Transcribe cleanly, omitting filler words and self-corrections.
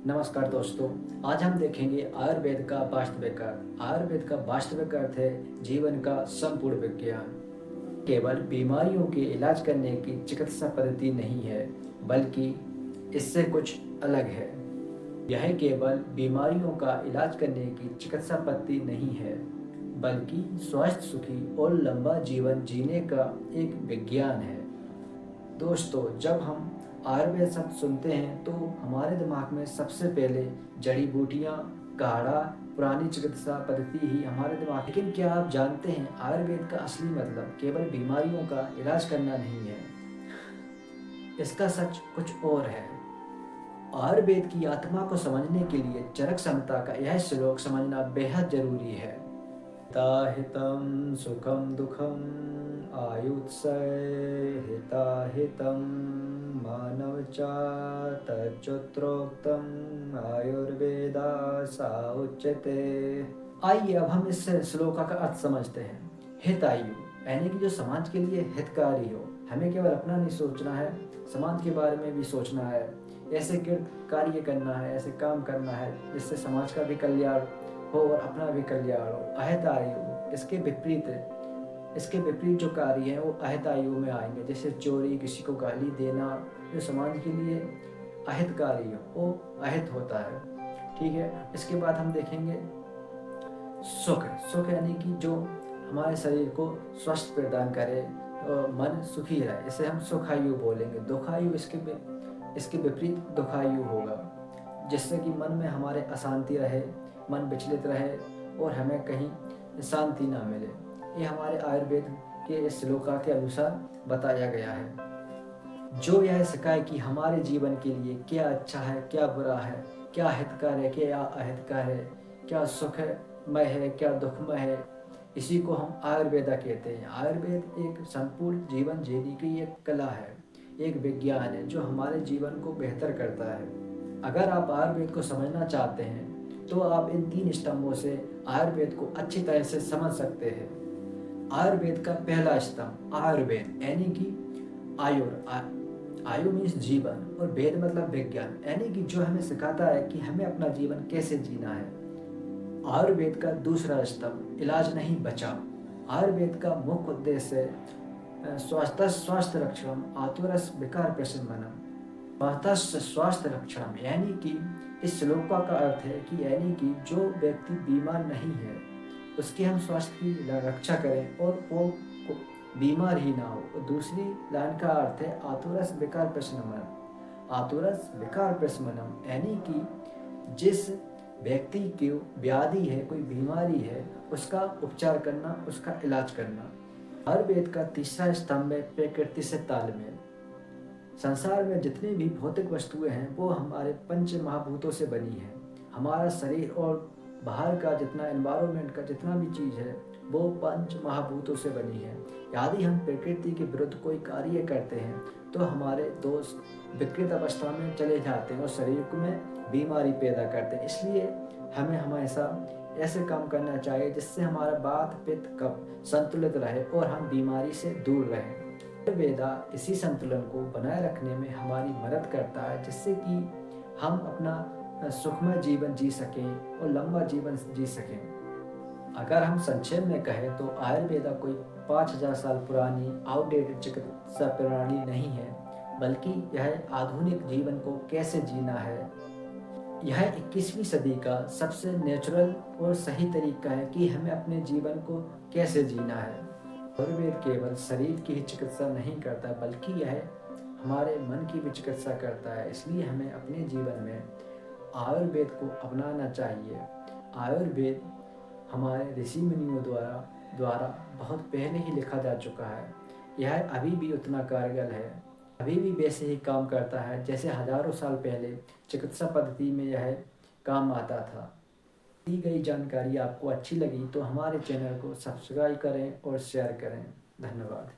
नमस्कार दोस्तों। आज हम देखेंगे आयुर्वेद का वास्तविक अर्थ। आयुर्वेद का वास्तविक अर्थ है जीवन का संपूर्ण विज्ञान। केवल बीमारियों के इलाज करने की चिकित्सा पद्धति नहीं है, बल्कि इससे कुछ अलग है। यह केवल बीमारियों का इलाज करने की चिकित्सा पद्धति नहीं है, बल्कि स्वस्थ, सुखी और लंबा जीवन जीने का एक विज्ञान है। दोस्तों, जब हम आयुर्वेद शब्द सुनते हैं तो हमारे दिमाग में सबसे पहले जड़ी बूटियाँ, काढ़ा, पुरानी चिकित्सा पद्धति ही हमारे दिमाग। लेकिन क्या आप जानते हैं आयुर्वेद का असली मतलब केवल बीमारियों का इलाज करना नहीं है। इसका सच कुछ और है। आयुर्वेद की आत्मा को समझने के लिए चरक संहिता का यह श्लोक समझना बेहद जरूरी है। हिताहितं सुखं दुःखं आयुत्सय हिताहितं मानव च तच्चोत्रोक्तम् आयुर्वेदा सा उच्यते। आइए अब हम इस श्लोक का अर्थ समझते हैं। हितायु यानी कि जो समाज के लिए हितकारी हो। हमें केवल अपना नहीं सोचना है, समाज के बारे में भी सोचना है। ऐसे कार्य करना है, ऐसे काम करना है जिससे समाज का भी कल्याण हो और अपना भी कल्याण हो। अहितायु इसके विपरीत जो कार्य है वो अहितायु में आएंगे, जैसे चोरी, किसी को गाली देना, जो समाज के लिए अहितकारी हो वो अहित होता है। ठीक है। इसके बाद हम देखेंगे सुख यानी कि जो हमारे शरीर को स्वस्थ प्रदान करे और मन सुखी रहे, इसे हम सुखायु बोलेंगे। दुखायु इसके विपरीत दुखायु होगा, जिससे कि मन में हमारे अशांति रहे, मन विचलित रहे और हमें कहीं शांति ना मिले। ये हमारे आयुर्वेद के इस श्लोका के अनुसार बताया गया है। जो यह सिखाए कि हमारे जीवन के लिए क्या अच्छा है, क्या बुरा है, क्या हितकर है, क्या अहितकर है, क्या सुखमय है, क्या दुखमय है, इसी को हम आयुर्वेदा कहते हैं। आयुर्वेद एक संपूर्ण जीवन जीने की एक कला है, एक विज्ञान है जो हमारे जीवन को बेहतर करता है। अगर आप आयुर्वेद को समझना चाहते हैं तो आप इन 3 स्तंभों से आयुर्वेद को अच्छी तरह से समझ सकते हैं। आयुर्वेद का पहला स्तंभ आयुर्वेद यानी कि आयु मीन्स जीवन और वेद मतलब विज्ञान, यानी कि जो हमें सिखाता है कि हमें अपना जीवन कैसे जीना है। आयुर्वेद का दूसरा स्तंभ इलाज नहीं बचाव। आयुर्वेद का मुख्य उद्देश्य है स्वास्थ्य रक्षण आतुरस विकार प्रशमनम। स्वास्थ्य रक्षण यानी कि इस श्लोक का अर्थ है कि यानी कि जो व्यक्ति बीमार नहीं है उसके हम स्वास्थ्य की रक्षा करें और वो बीमार ही ना हो। और दूसरी लाइन का अर्थ है आतुरस विकार प्रशमनम। आतुरस विकार प्रशमनम यानी कि जिस व्यक्ति की व्याधि है, कोई बीमारी है, उसका उपचार करना, उसका इलाज करना। आयुर्वेद का तीसरा स्तंभ है प्रकृति से तालमेल। संसार में जितनी भी भौतिक वस्तुएं हैं वो हमारे पंच महाभूतों से बनी है। हमारा शरीर और बाहर का जितना एनवायरमेंट का जितना भी चीज़ है वो पंच महाभूतों से बनी है। यदि हम प्रकृति के विरुद्ध कोई कार्य करते हैं तो हमारे दोष विकृत अवस्था में चले जाते हैं और शरीर में बीमारी पैदा करते हैं। इसलिए हमें हमेशा ऐसे काम करना चाहिए जिससे हमारा वात, पित्त, कफ संतुलित रहे और हम बीमारी से दूर रहें। आयुर्वेदा इसी संतुलन को बनाए रखने में हमारी मदद करता है, जिससे कि हम अपना सुखमय जीवन जी सकें और लंबा जीवन जी सकें। अगर हम संक्षेप में कहें तो आयुर्वेदा कोई 5000 साल पुरानी आउटडेटेड चिकित्सा प्रणाली नहीं है, बल्कि यह आधुनिक जीवन को कैसे जीना है। यह 21वीं सदी का सबसे नेचुरल और सही तरीका है कि हमें अपने जीवन को कैसे जीना है। आयुर्वेद केवल शरीर की ही चिकित्सा नहीं करता, बल्कि यह हमारे मन की भी चिकित्सा करता है। इसलिए हमें अपने जीवन में आयुर्वेद को अपनाना चाहिए। आयुर्वेद हमारे ऋषि मुनियों द्वारा बहुत पहले ही लिखा जा चुका है। यह अभी भी उतना कारगर है, अभी भी वैसे ही काम करता है जैसे हजारों साल पहले चिकित्सा पद्धति में यह काम आता था। दी गई जानकारी आपको अच्छी लगी तो हमारे चैनल को सब्सक्राइब करें और शेयर करें। धन्यवाद।